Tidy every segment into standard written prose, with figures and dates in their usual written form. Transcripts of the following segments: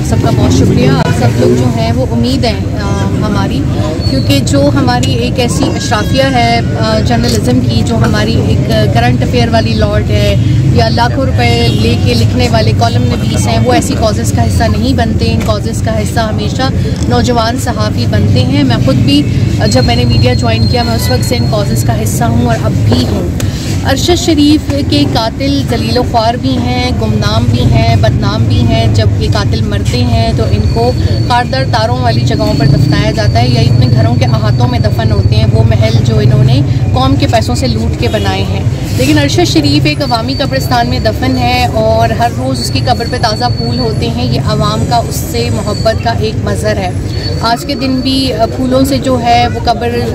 सबका बहुत शुक्रिया। आप सब लोग जो हैं वो उम्मीद है हमारी, क्योंकि जो हमारी एक ऐसी अशराफिया है जर्नलिज़म की, जो हमारी एक करंट अफेयर वाली लॉट है या लाखों रुपए लेके लिखने वाले कॉलम नवीस हैं, वो ऐसी कॉजेज़ का हिस्सा नहीं बनते। इन कॉजेज़ का हिस्सा हमेशा नौजवान सहाफ़ी बनते हैं। मैं ख़ुद भी जब मैंने मीडिया ज्वाइन किया, मैं उस वक्त से इन कॉजेज़ का हिस्सा हूँ और अब भी हूँ। अरशद शरीफ के कातिल जलील ख्वार भी हैं, गुमनाम भी हैं, बदनाम भी हैं। जब ये कातिल मरते हैं तो इनको कारदार तारों वाली जगहों पर दफनाया जाता है या अपने घरों के अहातों में दफन होते हैं, वो महल जो इन्होंने कौम के पैसों से लूट के बनाए हैं। लेकिन अरशद शरीफ एक अवामी कब्रिस्तान में दफन है और हर रोज़ उसकी कब्र पे ताज़ा फूल होते हैं। ये आवाम का उससे मोहब्बत का एक मज़हर है। आज के दिन भी फूलों से जो है वो कब्र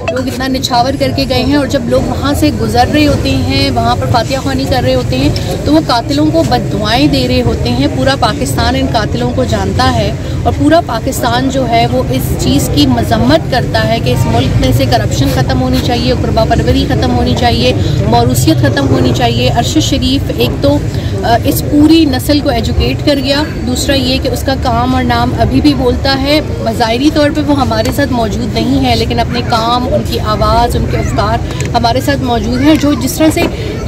लोग इतना निछावर करके गए हैं, और जब लोग वहाँ से गुजर रहे होते हैं, वहाँ पर फातिहा ख्वानी कर रहे होते हैं, तो वो कातिलों को बद्दुआएं दे रहे होते हैं। पूरा पाकिस्तान इन कातिलों को जानता है और पूरा पाकिस्तान जो है वो इस चीज़ की मजम्मत करता है कि इस मुल्क में से करप्शन ख़त्म होनी चाहिए, गुरबा परवरी ख़त्म होनी चाहिए, मौरूसियत ख़त्म होनी चाहिए। अरशद शरीफ एक तो इस पूरी नस्ल को एजुकेट कर गया, दूसरा ये कि उसका काम और नाम अभी भी बोलता है। ज़ाहिरी तौर पे वो हमारे साथ मौजूद नहीं है, लेकिन अपने काम, उनकी आवाज़, उनके अफकार हमारे साथ मौजूद हैं। जो जिस तरह से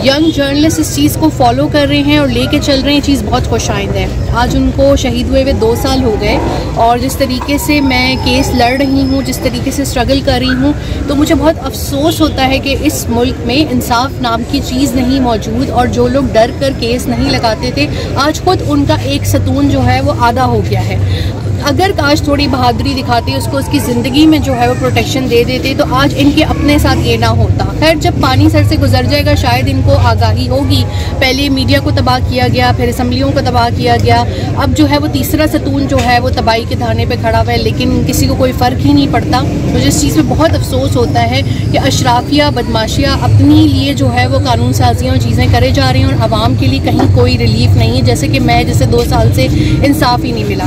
यंग जर्नलिस्ट इस चीज़ को फॉलो कर रहे हैं और लेके चल रहे हैं, चीज़ बहुत खुशाइंद है। आज उनको शहीद हुए 2 साल हो गए, और जिस तरीके से मैं केस लड़ रही हूँ, जिस तरीके से स्ट्रगल कर रही हूँ, तो मुझे बहुत अफसोस होता है कि इस मुल्क में इंसाफ नाम की चीज़ नहीं मौजूद। और जो लोग डर कर केस नहीं लगाते थे, आज खुद उनका एक सतून जो है वो आधा हो गया है। अगर काश थोड़ी बहादुरी दिखाते, उसको उसकी ज़िंदगी में जो है वो प्रोटेक्शन दे देते, तो आज इनके अपने साथ ये ना होता। खैर, जब पानी सर से गुजर जाएगा शायद इनको आगाही होगी। पहले मीडिया को तबाह किया गया, फिर असम्बलियों को तबाह किया गया, अब जो है वो तीसरा सतून जो है वो तबाही के धाने पे खड़ा हुआ है, लेकिन किसी को कोई फ़र्क ही नहीं पड़ता। मुझे इस चीज़ में बहुत अफसोस होता है कि अशराफिया, बदमाशिया अपनी लिए जो है वो कानून साजियाँ और चीज़ें करे जा रही हैं, और आवाम के लिए कहीं कोई रिलीफ नहीं है। जैसे कि मैं, जैसे 2 साल से इंसाफ ही नहीं मिला।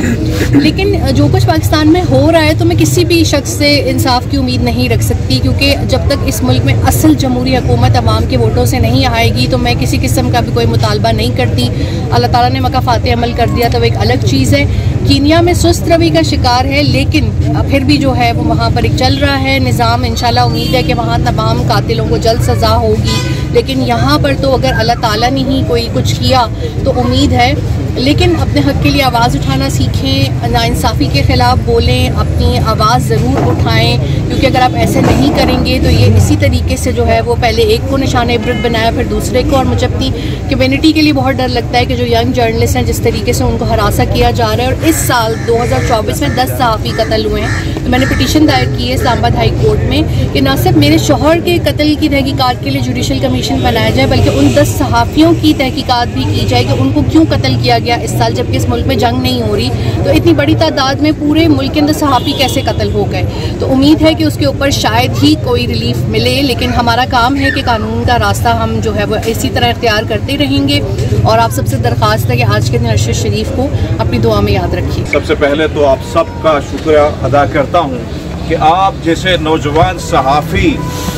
लेकिन जो कुछ पाकिस्तान में हो रहा है, तो मैं किसी भी शख्स से इंसाफ की उम्मीद नहीं रख सकती, क्योंकि जब तक इस मुल्क में असल जमहूरी हुकूमत अवाम के वोटों से नहीं आएगी, तो मैं किसी किस्म का भी कोई मुतालबा नहीं करती। अल्लाह ताला ने मकाफात अमल कर दिया तो वो एक अलग चीज़ है। कीनिया में सुस्त रवि का शिकार है, लेकिन फिर भी जो है वो वहाँ पर एक चल रहा है निज़ाम। इंशाल्लाह उम्मीद है कि वहाँ तमाम कातिलों को जल्द सज़ा होगी। लेकिन यहाँ पर तो अगर अल्लाह ताला ने ही कोई कुछ किया तो उम्मीद है। लेकिन अपने हक़ के लिए आवाज़ उठाना सीखें, नाइंसाफ़ी के ख़िलाफ़ बोलें, अपनी आवाज़ ज़रूर उठाएं, क्योंकि अगर आप ऐसे नहीं करेंगे तो ये इसी तरीके से जो है वो पहले एक को निशान इबरत बनाया, फिर दूसरे को। और मुझे अपनी कम्युनिटी के लिए बहुत डर लगता है कि जो यंग जर्नलिस्ट हैं, जिस तरीके से उनको हरासा किया जा रहा है। और इस साल 2024 में 10 सहाफ़ी कत्ल हुए हैं, तो मैंने पिटीशन दायर की है इस्लामाबाद हाई कोर्ट में कि न सिर्फ मेरे शौहर के कत्ल की तहकीकात के लिए जुडिशल कमीशन बनाया जाए, बल्कि उन 10 सहाफ़ियों की तहकीकात भी की जाए कि उनको क्यों कत्ल किया गया इस साल, जबकि इस मुल्क में जंग नहीं हो रही। तो इतनी बड़ी तादाद में पूरे मुल्क के अंदर सहाफ़ी कैसे कत्ल हो गए। तो उम्मीद है कि उसके ऊपर शायद ही कोई रिलीफ मिले, लेकिन हमारा काम है कि कानून का रास्ता हम जो है वो इसी तरह इख्तियार करते रहेंगे। और आप सबसे दरख्वास्त है कि आज के दिन अरशद शरीफ को अपनी दुआ में याद रखिए। सबसे पहले तो आप सबका शुक्रिया अदा करता हूँ कि आप जैसे नौजवान सहाफ़ी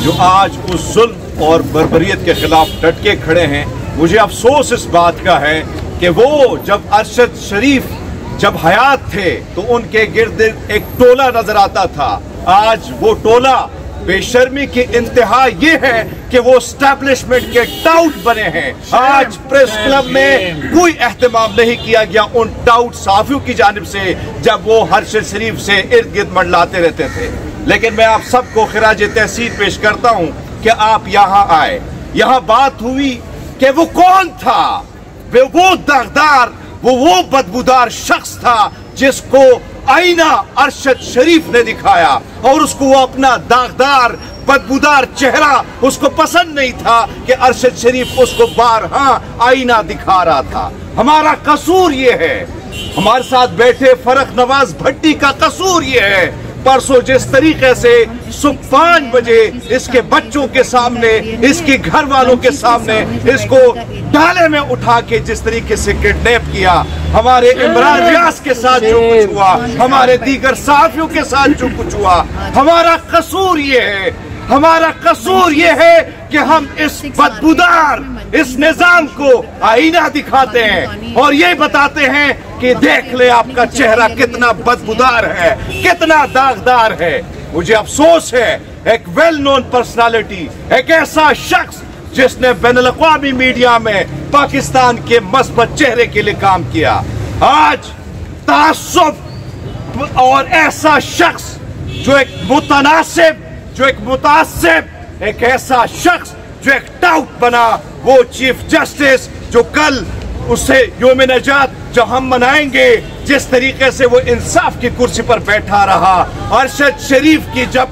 जो आज उस जुल्म और बर्बरियत के खिलाफ डट के खड़े हैं। मुझे अफसोस इस बात का है कि वो जब अरशद शरीफ जब हयात थे तो उनके गिर्द एक टोला नजर आता था। आज वो टोला बेशर्मी की इंतहा ये है कि वो एस्टैब्लिशमेंट के टाउट बने हैं। आज प्रेस क्लब में कोई एहतमाम नहीं किया गया उन टाउट सहाफ़ियों की जानिब से, जब वो अरशद शरीफ से इर्द गिर्द मंडलाते रहते थे। लेकिन मैं आप सबको खिराज तहसीन पेश करता हूँ कि आप यहाँ आए, यहाँ बात हुई कि वो कौन था। वो दागदार, वो बदबूदार शख्स था जिसको आईना अरशद शरीफ ने दिखाया, और उसको वो अपना दागदार बदबूदार चेहरा उसको पसंद नहीं था कि अरशद शरीफ उसको बारहा आईना दिखा रहा था। हमारा कसूर ये है, हमारे साथ बैठे फरख नवाज भट्टी का कसूर ये है, परसों जिस तरीके से सुबह 5 बजे इसके बच्चों के सामने, इसके घर वालों के सामने इसको डाले में उठा के जिस तरीके से किडनैप किया, हमारे इमरान रियाज के साथ जो कुछ हुआ, हमारे दीगर साथियों के साथ जो कुछ हुआ, हमारा कसूर ये है, हमारा कसूर ये है कि हम इस बदबूदार इस निजाम को आईना दिखाते हैं और ये बताते हैं कि देख ले आपका चेहरा कितना बदबूदार है, कितना दागदार है। मुझे अफसोस है, एक वेल नोन पर्सनालिटी, एक ऐसा शख्स जिसने बैनुल-अक़वामी मीडिया में पाकिस्तान के मस्बत चेहरे के लिए काम किया, आज तासुब और ऐसा शख्स जो एक मुतनासिब, जो एक मुतासिब, एक ऐसा शख्स जो एक टाउट बना, वो चीफ जस्टिस जो कल उससे योम नजात जो हम मनाएंगे, जिस तरीके से वो इंसाफ की कुर्सी पर बैठा रहा। अरशद शरीफ की जब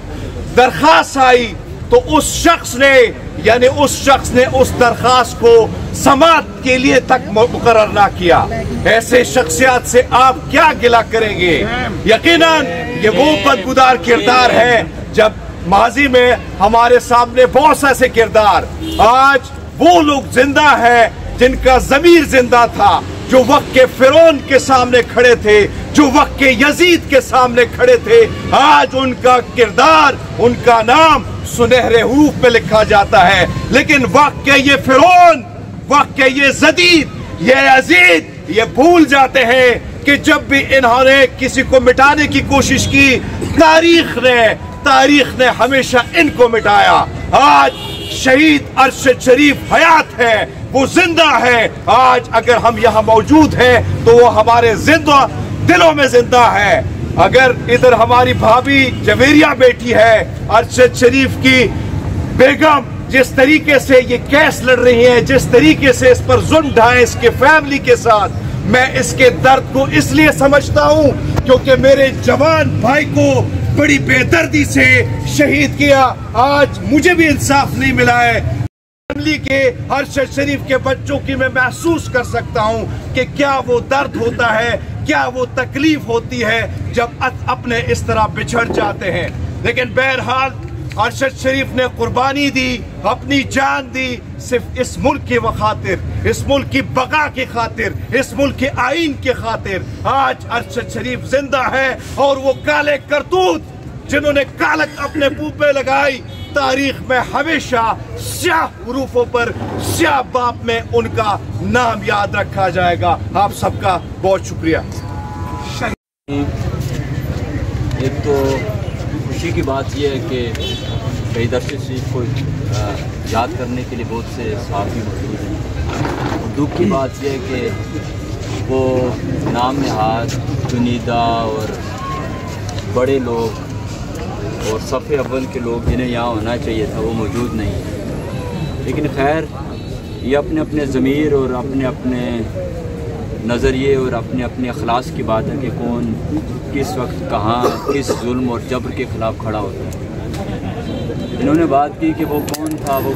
दरखास्त आई तो उस शख्स ने उस दरखास्त को समाअत के लिए तक मुकर्रर ना किया। ऐसे शख्सियत से आप क्या गिला करेंगे? यकीनन ये वो बदबूदार किरदार है। जब माजी में हमारे सामने बहुत से ऐसे किरदार, आज वो लोग जिंदा हैं जिनका ज़मीर जिंदा था, जो वक्त के फिरौन के सामने खड़े थे, जो वक्त के यजीद के सामने खड़े थे। आज उनका किरदार, उनका नाम सुनहरे हरूफ में लिखा जाता है, लेकिन वक्त के ये फिरौन, वक्त के ये जदीद, ये यजीद, ये भूल जाते हैं कि जब भी इन्होंने किसी को मिटाने की कोशिश की, तारीख ने हमेशा इनको मिटाया। आज शहीद अरशद शरीफ हयात है, वो जिंदा है। आज अगर हम यहाँ मौजूद हैं तो वो हमारे जिंदा दिलों में जिंदा है। अगर इधर हमारी भाभी जवेरिया बैठी है, अरशद शरीफ की बेगम, जिस तरीके से ये केस लड़ रही है, जिस तरीके से इस पर जुल्म ढाए इसके फैमिली के साथ, मैं इसके दर्द को इसलिए समझता हूँ क्योंकि मेरे जवान भाई को बड़ी बेदर्दी से शहीद किया। आज मुझे भी इंसाफ नहीं मिला है। फैमिली के, अरशद शरीफ के बच्चों की मैं महसूस कर सकता हूँ कि क्या वो दर्द होता है, क्या वो तकलीफ होती है जब अपने इस तरह बिछड़ जाते हैं। लेकिन बहरहाल अरशद शरीफ ने कुर्बानी दी, अपनी जान दी, सिर्फ इस मुल्क की खातिर, इस मुल्क की बका की खातिर, इस मुल्क के आईन की खातिर। आज अरशद शरीफ जिंदा है और वो काले करतूत जिन्होंने कालक अपने मुंह पे लगाई, तारीख में हमेशा स्याह हरूफों पर, स्याह बाप में उनका नाम याद रखा जाएगा। आप सबका बहुत शुक्रिया। एक तो खुशी की बात यह है कि शहीद अरशद शरीफ को याद करने के लिए बहुत से सहाफ़ी मौजूद हैं। और दुख की बात यह है कि वो नाम नहाद, चुनीदा और बड़े लोग और सफ़े अव्वल के लोग जिन्हें यहाँ होना चाहिए था वो मौजूद नहीं है। लेकिन खैर, ये अपने अपने ज़मीर और अपने अपने नज़रिए और अपने अपने अखलास की बात है कि कौन किस वक्त कहाँ किस जुल्म और जबर के ख़िलाफ़ खड़ा होता है। इन्होंने बात की कि वो कौन था, वो